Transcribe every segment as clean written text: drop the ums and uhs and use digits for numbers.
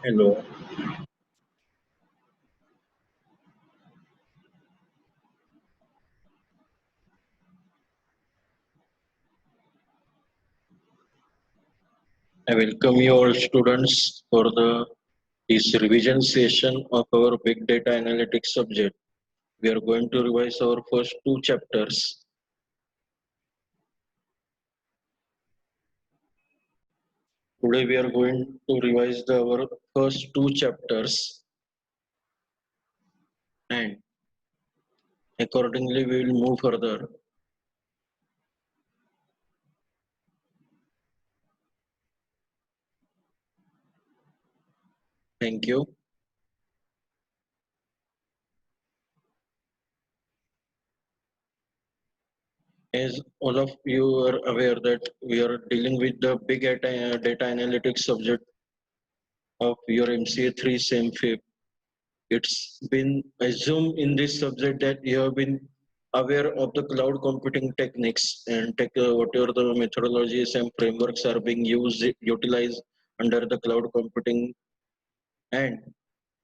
Hello, I welcome you all students for this revision session of our Big Data Analytics subject. We are going to revise our first two chapters. Today we are going to revise our first two chapters and accordingly we will move further. Thank you. As all of you are aware that we are dealing with the big data analytics subject of your MCA 3 SEM 5. It's been assumed in this subject that you have been aware of the cloud computing techniques and whatever the methodologies and frameworks are being utilized under the cloud computing. And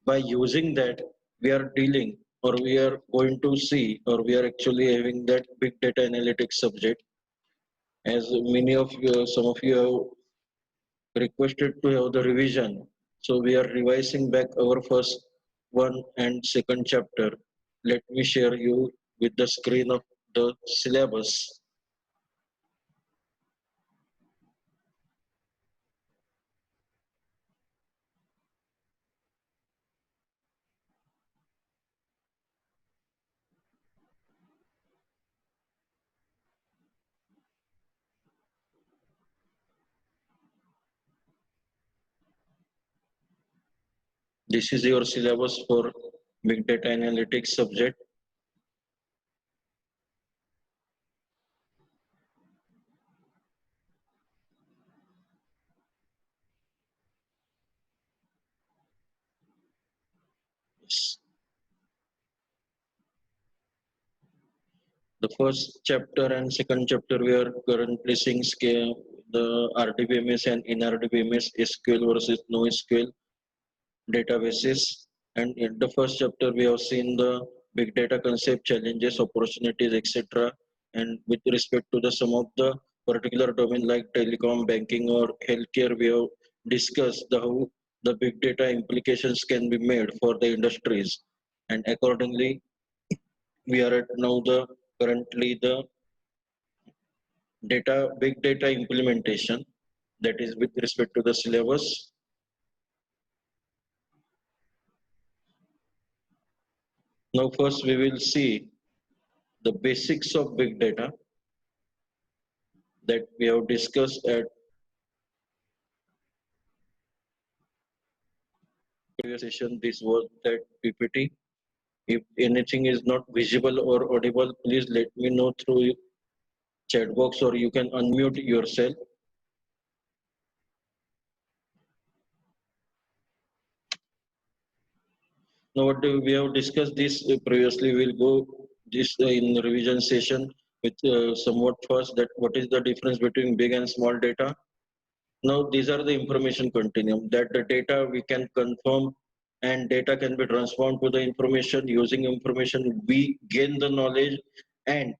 by using that, we are dealing or we are going to see or we are actually having that big data analytics subject. As many of you, some of you have requested to have the revision. So we are revising back our first one and second chapter. Let me share you with the screen of the syllabus. This is your syllabus for Big Data Analytics subject. The first chapter and second chapter we are currently seeing the RDBMS and NRDBMS SQL versus NoSQL databases. And in the first chapter, we have seen the big data concept, challenges, opportunities, etc. And with respect to the some of the particular domain like telecom, banking, or healthcare, we have discussed how the big data implications can be made for the industries. And accordingly, we are at now the currently the big data implementation that is with respect to the syllabus. Now first we will see the basics of big data that we have discussed at previous session. This was that PPT. If anything is not visible or audible, please let me know through chat box or you can unmute yourself. Now what we have discussed this previously, we'll go this in revision session with somewhat first that what is the difference between big and small data. Now these are the information continuum that the data we can confirm and data can be transformed to the information. Using information we gain the knowledge, and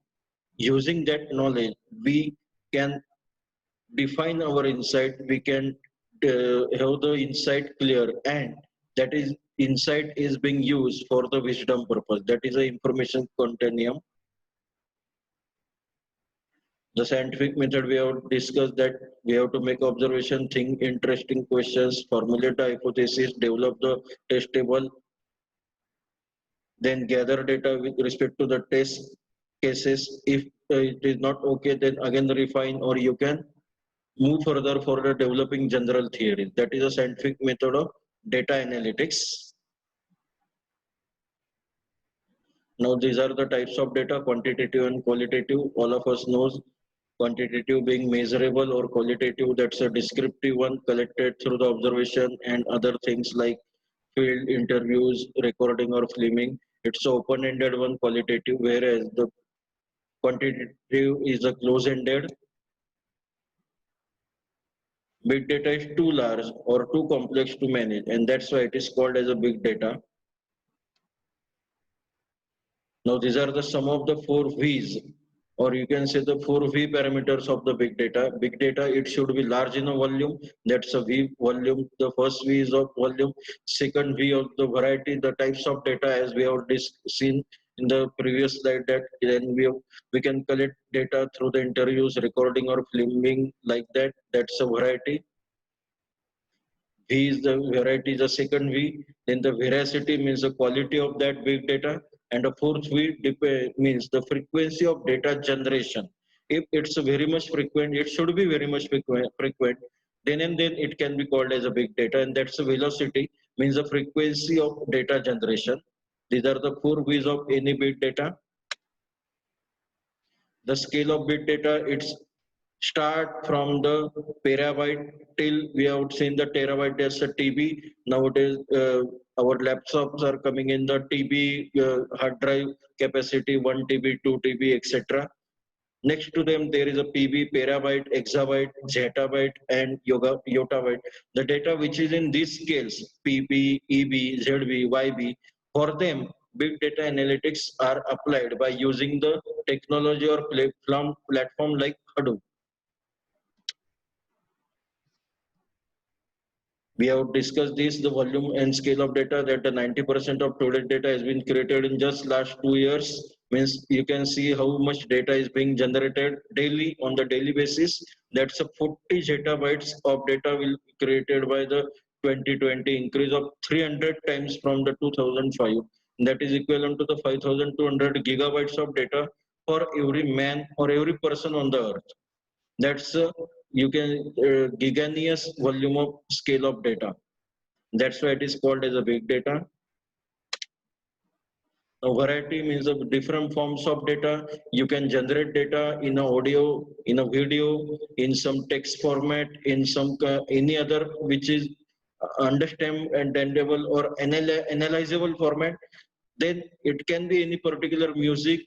using that knowledge we can define our insight, we can have the insight clear, and that is insight is being used for the wisdom purpose. That is the information continuum. The scientific method we have discussed that we have to make observation, think interesting questions, formulate a hypothesis, develop the test table, then gather data with respect to the test cases. If it is not okay, then again refine, or you can move further for the developing general theories. That is a scientific method of data analytics. Now these are the types of data, quantitative and qualitative. All of us knows quantitative being measurable, or qualitative that's a descriptive one collected through the observation and other things like field interviews, recording or filming. It's an open-ended one, qualitative, whereas the quantitative is a close-ended. Big data is too large or too complex to manage, and that's why it is called as a big data. Now, these are the sum of the four V's, or you can say the four V parameters of the big data. Big data, it should be large in a volume. That's a V volume. The first V is of volume. Second V of the variety, the types of data, as we have seen in the previous slide, that then we can collect data through the interviews, recording, or filming like that. That's a variety. V is the variety, the second V. Then the veracity means the quality of that big data. And the fourth V means the frequency of data generation. If it's very much frequent, it should be very much frequent. Then and then it can be called as a big data. And that's the velocity, means the frequency of data generation. These are the four V's of any big data. The scale of big data, it's start from the petabyte till we have seen the terabyte. There's a TB. Nowadays, our laptops are coming in the TB hard drive capacity, 1 TB, 2 TB, etc. Next to them, there is a PB, petabyte, exabyte, zettabyte, and yottabyte. The data which is in these scales, PB, EB, ZB, YB, for them, big data analytics are applied by using the technology or platform like Hadoop. We have discussed this, the volume and scale of data, that the 90% of today's data has been created in just last 2 years. Means you can see how much data is being generated daily on the daily basis. That's a 40 zettabytes of data will be created by the 2020, increase of 300 times from the 2005. That is equivalent to the 5,200 gigabytes of data for every man or every person on the earth. That's you can giganeous volume of scale of data. That's why it is called as a big data. A variety means of different forms of data. You can generate data in a audio, in a video, in some text format, in some any other which is understandable or analyzable format. Then it can be any particular music,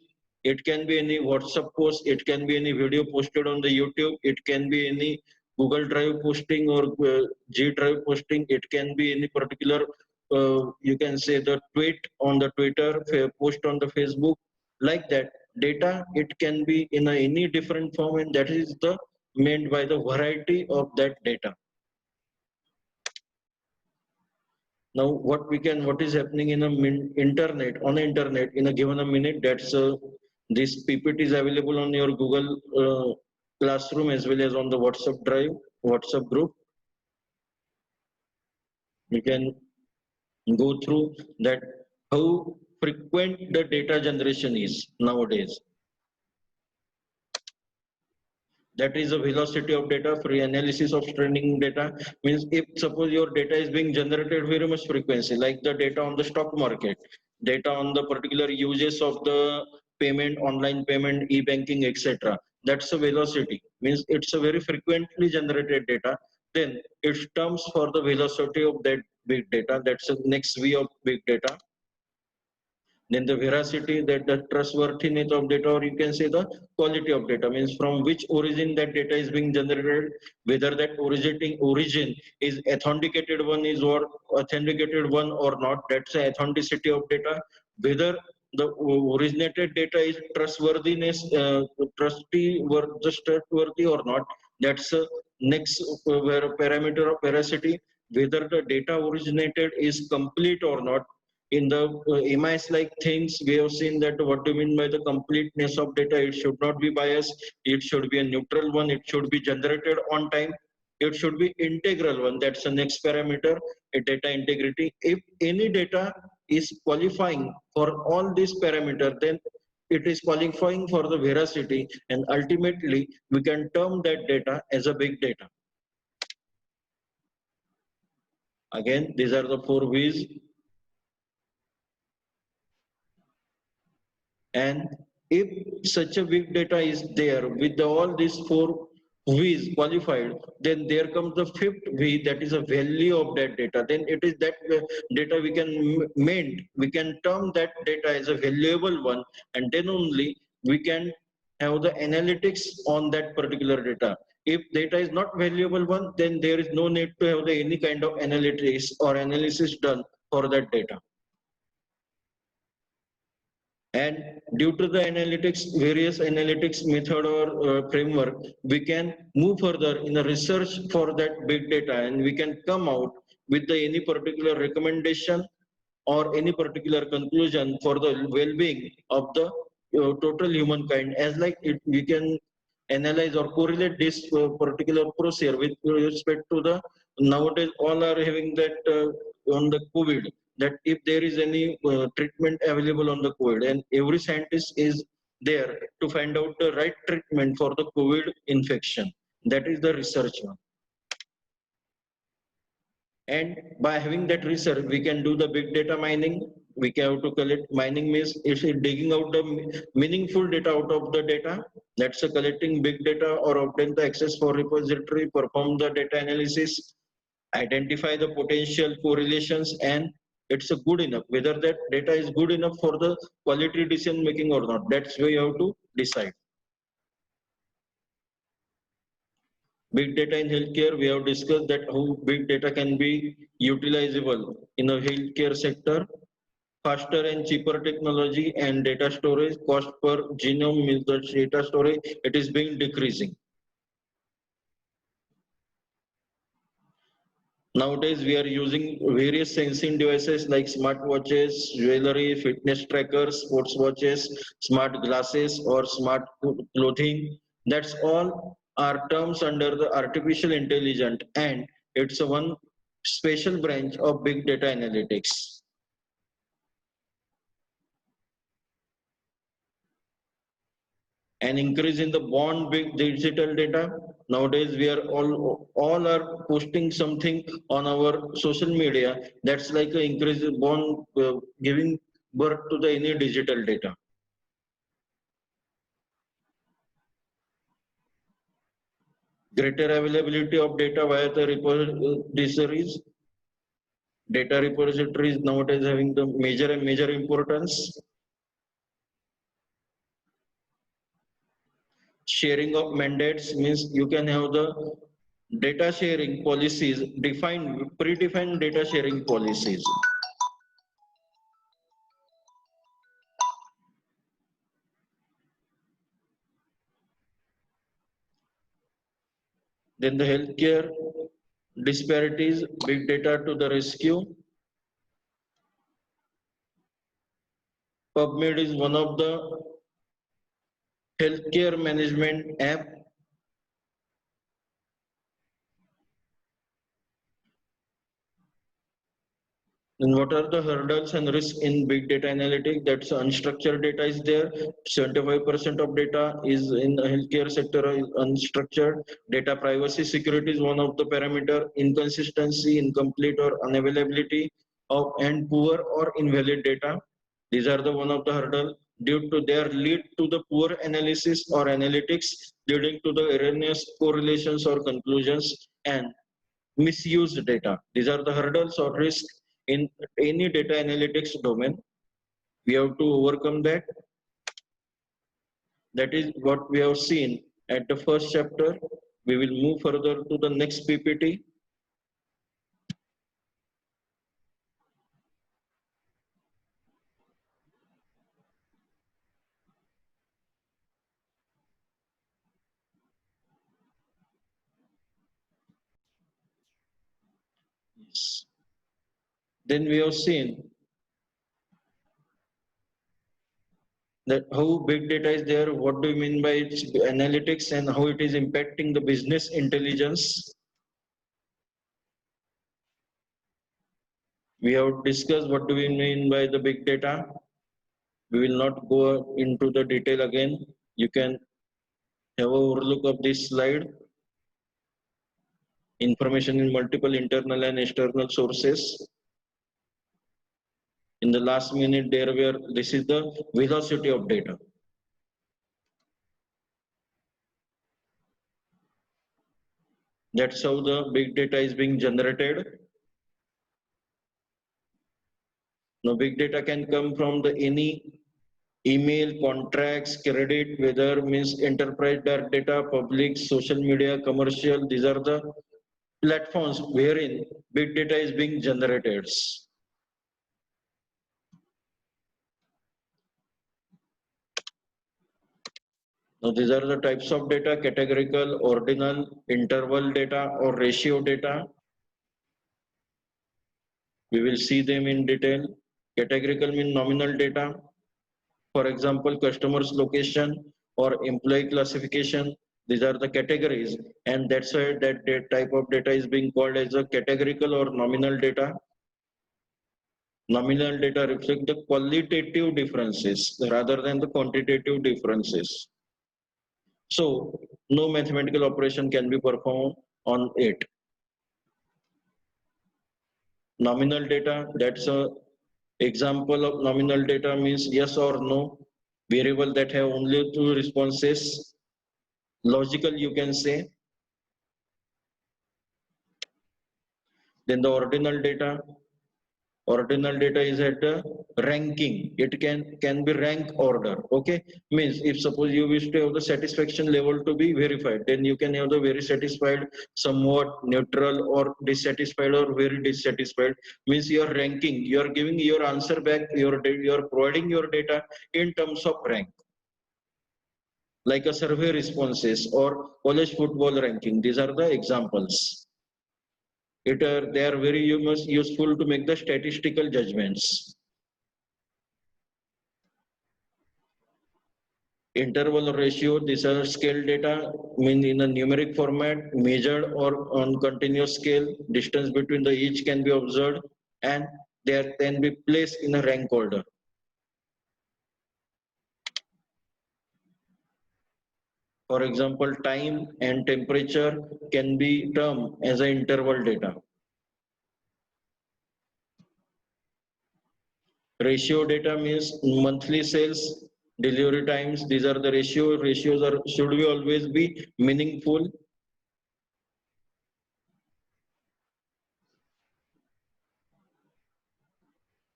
it can be any WhatsApp post, it can be any video posted on the YouTube, it can be any Google Drive posting or G Drive posting, it can be any particular you can say the tweet on the Twitter, post on the Facebook, like that. Data, it can be in any different form, and that is the meant by the variety of that data. Now, what is happening in a internet, on the internet in a given a minute? That's this PPT is available on your Google Classroom as well as on the WhatsApp Drive, WhatsApp group. You can go through that how frequent the data generation is nowadays. That is the velocity of data. Free analysis of training data means if suppose your data is being generated very much frequency, like the data on the stock market, data on the particular uses of the payment, online payment, e-banking, etc. That's a velocity, means it's a very frequently generated data. Then it comes for the velocity of that big data. That's the next V of big data. Then the veracity, that the trustworthiness of data, or you can say the quality of data, means from which origin that data is being generated, whether that origin is authenticated one is or authenticated one or not. That's the authenticity of data. Whether the originated data is trustworthy or not. That's next parameter of veracity. Whether the data originated is complete or not. In the MIS like things, we have seen that what do you mean by the completeness of data? It should not be biased, it should be a neutral one, it should be generated on time, it should be integral one. That's the next parameter, a data integrity. If any data is qualifying for all these parameters, then it is qualifying for the veracity, and ultimately we can term that data as a big data. Again, these are the four V's. And if such a big data is there with all these four V's qualified, then there comes the fifth V, that is a value of that data. Then it is that data we can term that data as a valuable one, and then only we can have the analytics on that particular data. If data is not valuable one, then there is no need to have any kind of analytics or analysis done for that data. And due to the analytics, various analytics method or framework, we can move further in the research for that big data, and we can come out with the any particular recommendation or any particular conclusion for the well-being of the total humankind. As like it, we can analyze or correlate this particular procedure with respect to the nowadays all are having that on the COVID, that if there is any treatment available on the COVID, and every scientist is there to find out the right treatment for the COVID infection. That is the research one. And by having that research, we can do the big data mining. We can have to collect mining means it's digging out the meaningful data out of the data. That's a collecting big data or obtain the access for repository, perform the data analysis, identify the potential correlations, and it's a good enough. Whether that data is good enough for the quality decision making or not. That's where you have to decide. Big data in healthcare, we have discussed that how big data can be utilizable in the healthcare sector. Faster and cheaper technology and data storage, cost per genome means the data storage, it is being decreasing. Nowadays, we are using various sensing devices like smartwatches, jewelry, fitness trackers, sports watches, smart glasses, or smart clothing. That's all are terms under the artificial intelligence, and it's a one special branch of big data analytics. An increase in the bond big digital data. Nowadays, we are all are posting something on our social media. That's like an increase in bond giving birth to the any digital data. Greater availability of data via the repositories. Data repositories nowadays having the major importance. Sharing of mandates means you can have the data sharing policies, predefined data sharing policies. Then the healthcare disparities, big data to the rescue. PubMed is one of the healthcare management app. And what are the hurdles and risks in big data analytics? That's unstructured data is there. 75% of data is in the healthcare sector is unstructured. Data privacy security is one of the parameter. Inconsistency, incomplete or unavailability of and poor or invalid data. These are the one of the hurdle due to their lead to the poor analysis or analytics leading to the erroneous correlations or conclusions and misused data. These are the hurdles or risks in any data analytics domain. We have to overcome that. That is what we have seen at the first chapter. We will move further to the next PPT. Yes. Then we have seen that how big data is there, what do you mean by its analytics and how it is impacting the business intelligence. We have discussed what do we mean by the big data. We will not go into the detail again. You can have a overlook of this slide. Information in multiple internal and external sources. In the last minute there were, this is the velocity of data. That's how the big data is being generated. Now big data can come from the any email, contracts, credit, weather means enterprise dark data, public, social media, commercial. These are the platforms wherein big data is being generated. Now these are the types of data: categorical, ordinal, interval data, or ratio data. We will see them in detail. Categorical means nominal data. For example, customer's location or employee classification. These are the categories, and that's why that type of data is being called as a categorical or nominal data. Nominal data reflect the qualitative differences rather than the quantitative differences. So no mathematical operation can be performed on it. Nominal data, that's a example of nominal data means yes or no, variable that have only two responses. Logical, you can say. Then the ordinal data is at the ranking. It can be rank order. Okay, means if suppose you wish to have the satisfaction level to be verified, then you can have the very satisfied, somewhat neutral, or dissatisfied, or very dissatisfied. Means you are ranking, you are giving your answer back, you are providing your data in terms of rank, like a survey responses or college football ranking. These are the examples. They are very useful to make the statistical judgments. Interval ratio, these are scale data, mean in a numeric format, measured or on continuous scale. Distance between the each can be observed, and they can be placed in a rank order. For example, time and temperature can be termed as an interval data. Ratio data means monthly sales, delivery times. These are the ratio. Ratios are should be always be meaningful.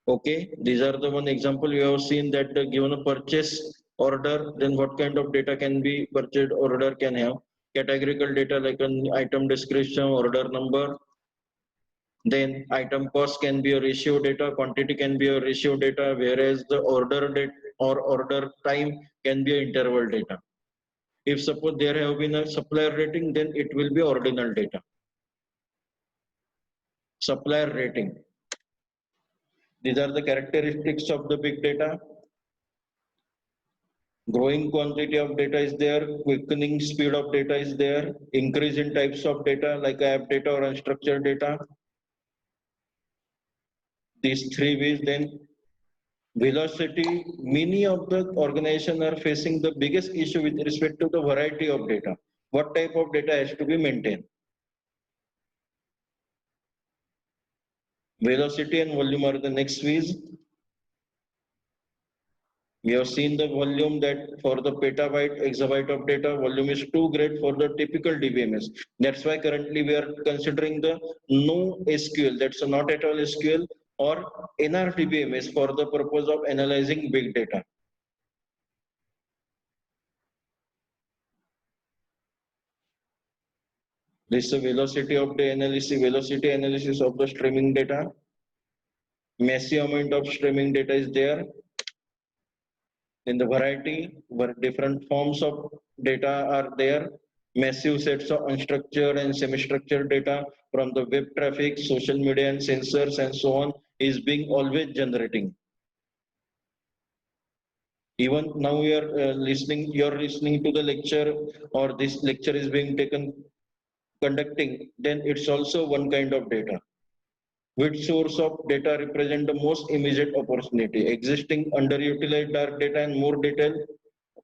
Okay, these are the one example we have seen that given a purchase order, then what kind of data can be purchased order can have. Categorical data like an item description, order number. Then item cost can be a ratio data, quantity can be a ratio data, whereas the order date or order time can be an interval data. If suppose there have been a supplier rating, then it will be ordinal data. Supplier rating. These are the characteristics of the big data. Growing quantity of data is there, quickening speed of data is there, increase in types of data like app data or unstructured data. These three ways. Then velocity, many of the organizations are facing the biggest issue with respect to the variety of data. What type of data has to be maintained? Velocity and volume are the next ways. We have seen the volume that for the petabyte, exabyte of data, volume is too great for the typical DBMS. That's why currently we are considering the no SQL, that's a not at all SQL, or NRDBMS for the purpose of analyzing big data. This is the velocity analysis of the streaming data. Massive amount of streaming data is there. In the variety, where different forms of data are there. Massive sets of unstructured and semi-structured data from the web traffic, social media and sensors and so on is being always generating. Even now you are you're listening to the lecture, or this lecture is being taken conducting, then it's also one kind of data. Which source of data represent the most immediate opportunity? Existing underutilized dark data and more detail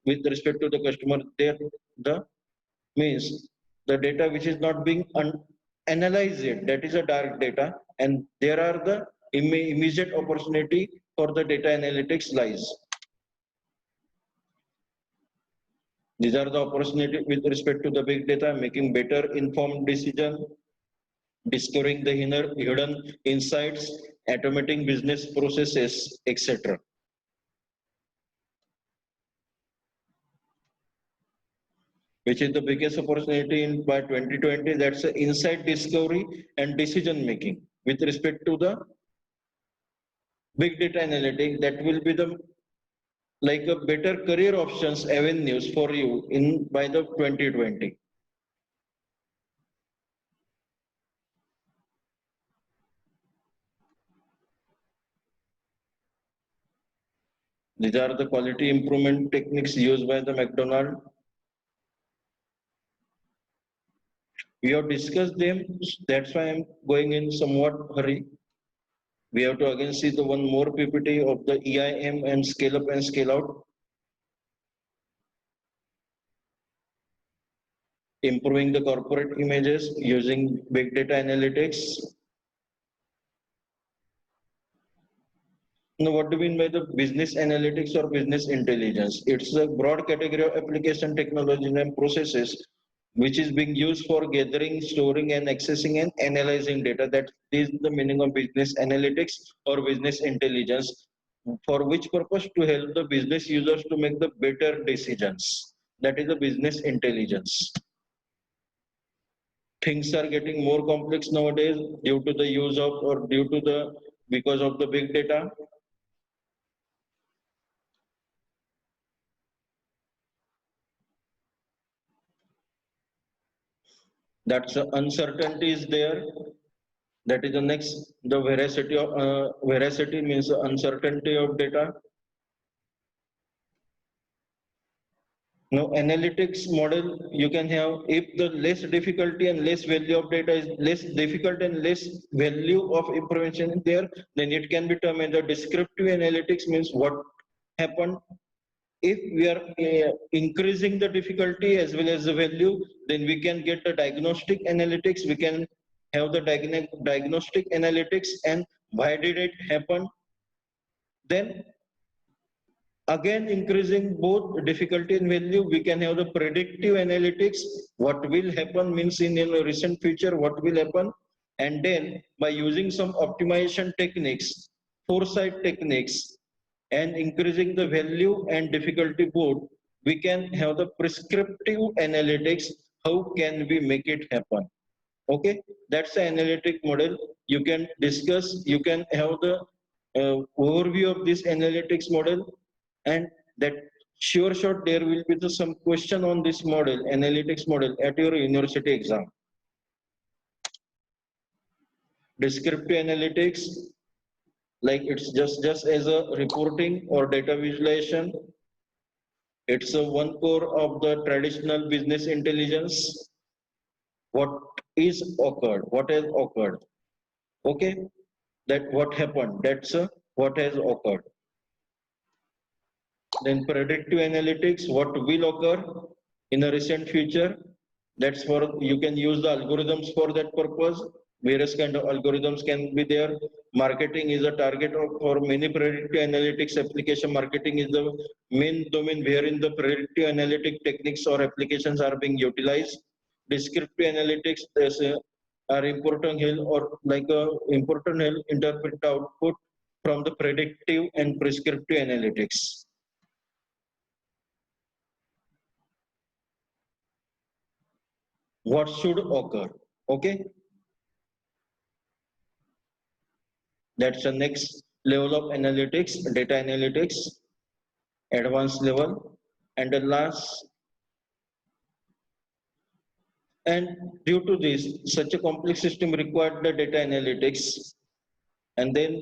with respect to the customer. There, the means the data which is not being analyzed yet, that is a dark data, and there are the immediate opportunity for the data analytics lies. These are the opportunity with respect to the big data, making better informed decision, discovering the hidden insights, automating business processes, etc. which is the biggest opportunity in by 2020. That's the insight discovery and decision making with respect to the big data analytics. That will be the like a better career options avenues for you in by the 2020. These are the quality improvement techniques used by the McDonald. We have discussed them. That's why I'm going in somewhat hurry. We have to again see the one more PPT of the EIM and scale up and scale out. Improving the corporate images using big data analytics. Now, what do we mean by the business analytics or business intelligence? It's a broad category of application technology and processes which is being used for gathering, storing, and accessing and analyzing data. That is the meaning of business analytics or business intelligence. For which purpose? To help the business users to make the better decisions. That is the business intelligence. Things are getting more complex nowadays due to the use of or due to the because of the big data. That's uncertainty is there. That is the next. The veracity of veracity means the uncertainty of data. Now, analytics model you can have if the less difficulty and less value of data is less difficult and less value of information is there, then it can be termed as the descriptive analytics means what happened. If we are increasing the difficulty as well as the value, then we can get the diagnostic analytics. We can have the diagnostic analytics and why did it happen? Then again increasing both difficulty and value, we can have the predictive analytics. What will happen means in a recent future, what will happen? And then by using some optimization techniques, foresight techniques, and increasing the value and difficulty both, we can have the prescriptive analytics. How can we make it happen? Okay, that's the analytic model. You can discuss, you can have the overview of this analytics model, and that sure shot there will be some question on this model, analytics model at your university exam. Descriptive analytics, like it's just as a reporting or data visualization. It's a one core of the traditional business intelligence. What is occurred, what has occurred, okay, that what happened, that's what has occurred. Then predictive analytics, what will occur in the recent future. That's for you can use the algorithms for that purpose. Various kind of algorithms can be there. Marketing is a target of, for many predictive analytics application. Marketing is the main domain wherein the predictive analytic techniques or applications are being utilized. Descriptive analytics are important help or like a important help interpret output from the predictive and prescriptive analytics. What should occur? Okay, that's the next level of analytics, data analytics, advanced level. And the last, and due to this, such a complex system required the data analytics. And then,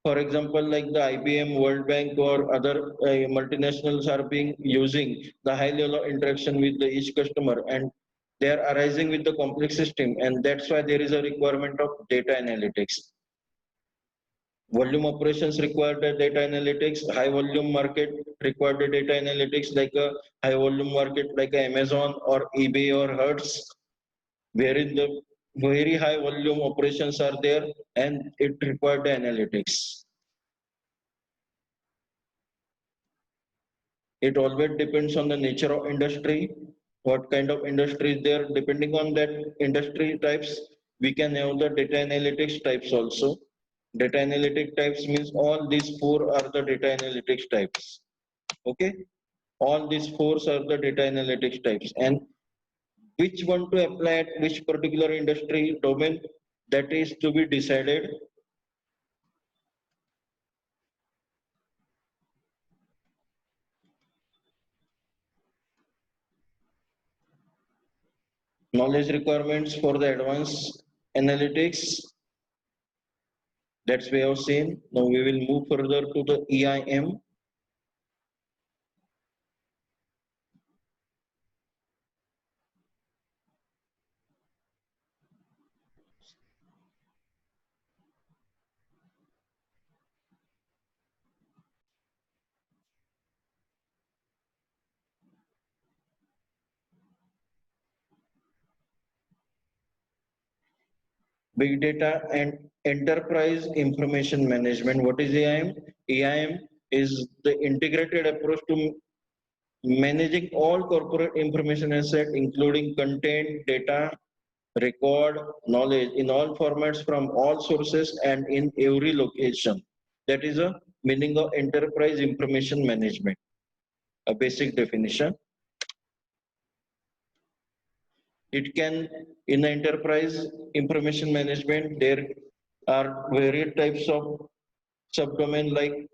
for example, like the IBM, World Bank, or other multinationals are being using the high level of interaction with the each customer, and they are arising with the complex system, and that's why there is a requirement of data analytics. Volume operations require the data analytics. High volume market require the data analytics, like a high volume market like Amazon or eBay or Hertz, wherein the very high volume operations are there and it required the analytics. It always depends on the nature of industry, what kind of industry is there. Depending on that industry types, we can have the data analytics types also. Data analytic types means all these four are the data analytics types. Okay, all these four are the data analytics types, and which one to apply at which particular industry domain, that is to be decided. Knowledge requirements for the advanced analytics, that's we have seen. Now we will move further to the EIM. Big data and enterprise information management. What is EIM? EIM is the integrated approach to managing all corporate information asset, including content, data, record, knowledge in all formats from all sources and in every location. That is a meaning of enterprise information management, a basic definition. It can, in enterprise information management, there are various types of subdomain like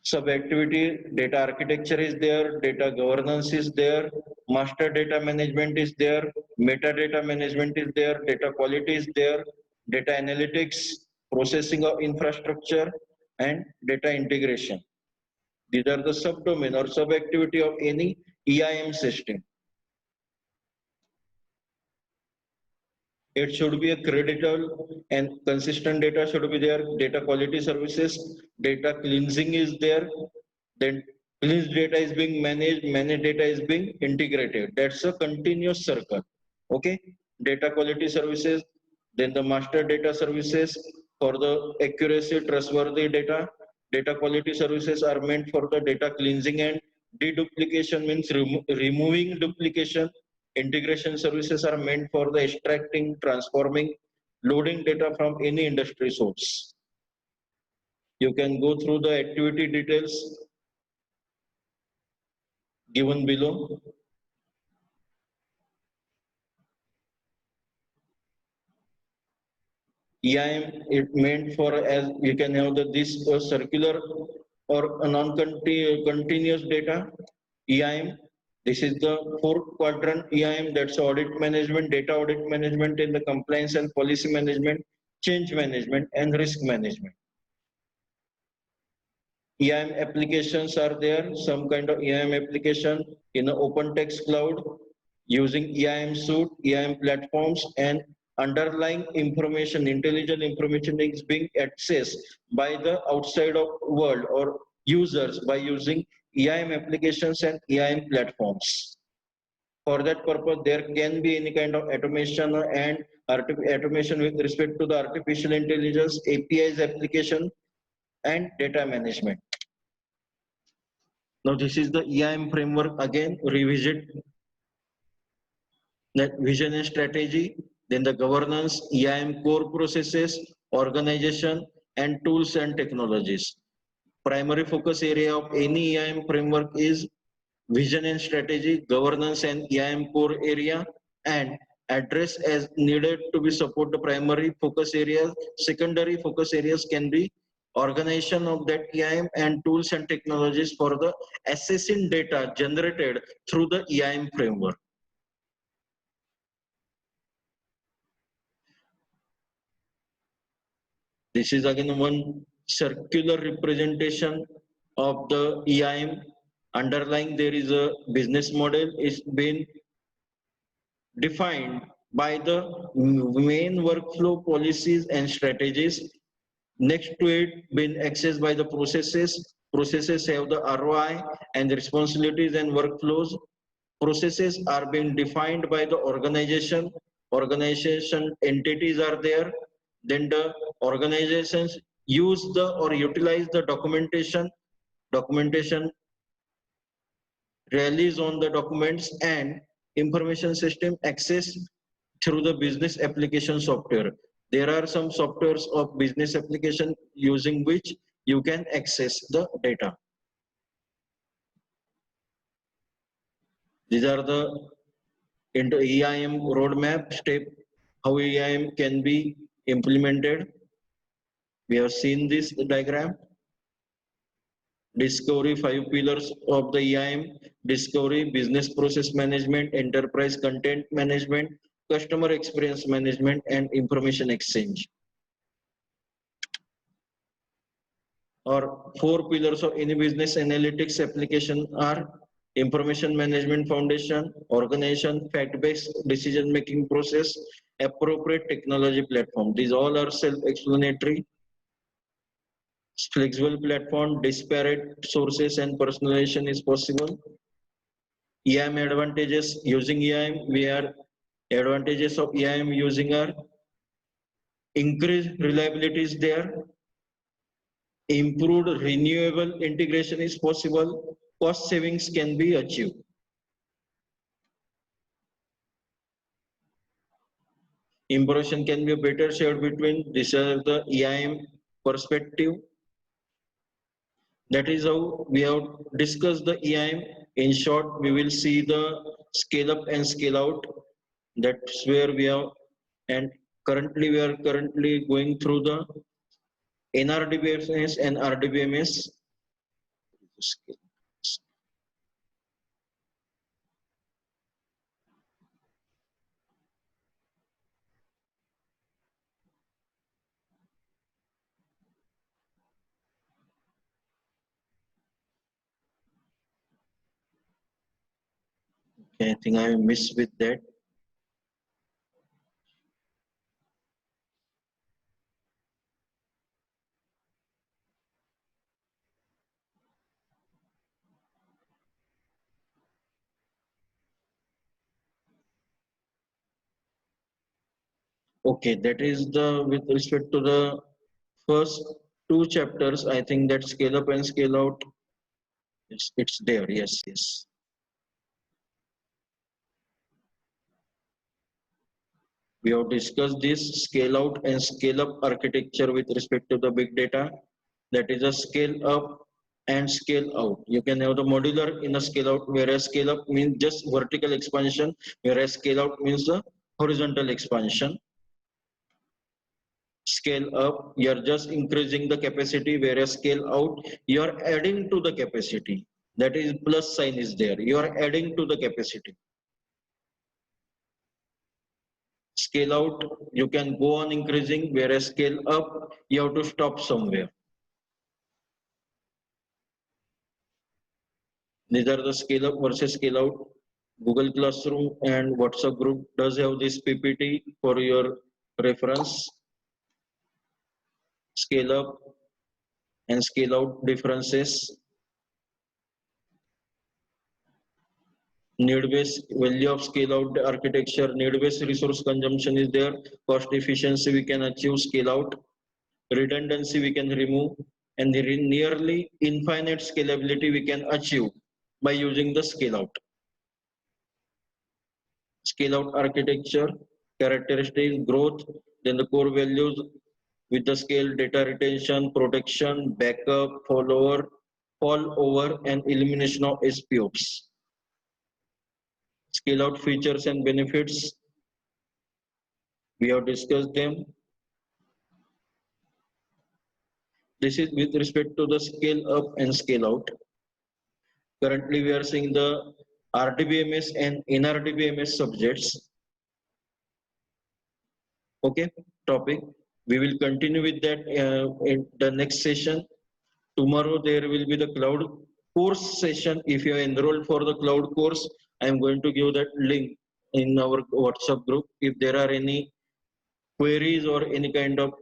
sub-activity, data architecture is there, data governance is there, master data management is there, metadata management is there, data quality is there, data analytics, processing of infrastructure, and data integration. These are the subdomain or sub-activity of any EIM system. It should be a credible and consistent data should be there. Data quality services, data cleansing is there. Then cleansed data is being managed data is being integrated. That's a continuous circle. Okay. Data quality services, then the master data services for the accuracy, trustworthy data. Data quality services are meant for the data cleansing and deduplication means removing duplication. Integration services are meant for the extracting, transforming, loading data from any industry source. You can go through the activity details given below. EIM, it meant for as you can have this circular or a non-continuous data. EIM, this is the fourth quadrant EIM, that's audit management, data audit management in the compliance and policy management, change management, and risk management. EIM applications are there, some kind of EIM application in the open text cloud using EIM suite, EIM platforms, and underlying information, intelligent information is being accessed by the outside of world or users by using EIM applications and EIM platforms. For that purpose, there can be any kind of automation and automation with respect to the artificial intelligence, APIs application, and data management. Now this is the EIM framework again, revisit that vision and strategy, then the governance, EIM core processes, organization, and tools and technologies. Primary focus area of any EIM framework is vision and strategy, governance and EIM core area, and address as needed to be support the primary focus areas. Secondary focus areas can be organization of that EIM and tools and technologies for the assessing data generated through the EIM framework. This is again one circular representation of the EIM. Underlying there is a business model is been defined by the main workflow policies and strategies. Next to it been accessed by the processes. Processes have the ROI and the responsibilities and workflows. Processes are being defined by the organization. Organization entities are there. Then the organizations use the or utilize the documentation. Documentation relies on the documents and information system access through the business application software. There are some softwares of business application using which you can access the data. These are the into EIM roadmap step, how EIM can be implemented. We have seen this diagram. Discovery, 5 pillars of the EIM: discovery, business process management, enterprise content management, customer experience management, and information exchange. Or 4 pillars of any business analytics application are information management foundation, organization, fact-based decision-making process, appropriate technology platform. These all are self-explanatory. Flexible platform, disparate sources and personalization is possible. EIM advantages using EIM, we are advantages of EIM using are increased reliability is there, improved renewable integration is possible, cost savings can be achieved. Information can be better shared between these are the EIM perspective. That is how we have discussed the EIM. In short, we will see the scale up and scale out. That's where we are, and currently we are going through the NRDBMS and RDBMS. Okay, I think I missed with that. Okay, that is the with respect to the first 2 chapters. I think that scale up and scale out, it's there. Yes, yes. We have discussed this scale out and scale up architecture with respect to the big data. That is a scale up and scale out. You can have the modular in a scale out, whereas scale up means just vertical expansion, whereas scale out means the horizontal expansion. Scale up, you are just increasing the capacity, whereas scale out, you are adding to the capacity. That is plus sign is there. You are adding to the capacity. Scale out, you can go on increasing, whereas scale up, you have to stop somewhere. These are the scale up versus scale out. Google Classroom and WhatsApp group does have this PPT for your reference. Scale up and scale out differences. Need-based value of scale out architecture, need-based resource consumption is there, cost efficiency we can achieve scale out, redundancy we can remove, and the nearly infinite scalability we can achieve by using the scale out. Scale out architecture, characteristics, growth, then the core values with the scale, data retention, protection, backup, fall over, and elimination of SPOps. Scale out features and benefits. We have discussed them. This is with respect to the scale up and scale out. Currently, we are seeing the RDBMS and NRDBMS subjects. Okay, topic. We will continue with that in the next session. Tomorrow there will be the cloud course session. If you are enrolled for the cloud course, I am going to give that link in our WhatsApp group. If there are any queries or any kind of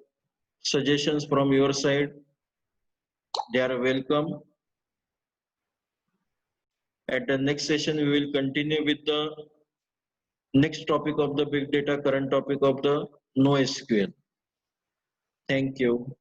suggestions from your side, they are welcome. At the next session, we will continue with the next topic of the big data, current topic of the NoSQL. Thank you.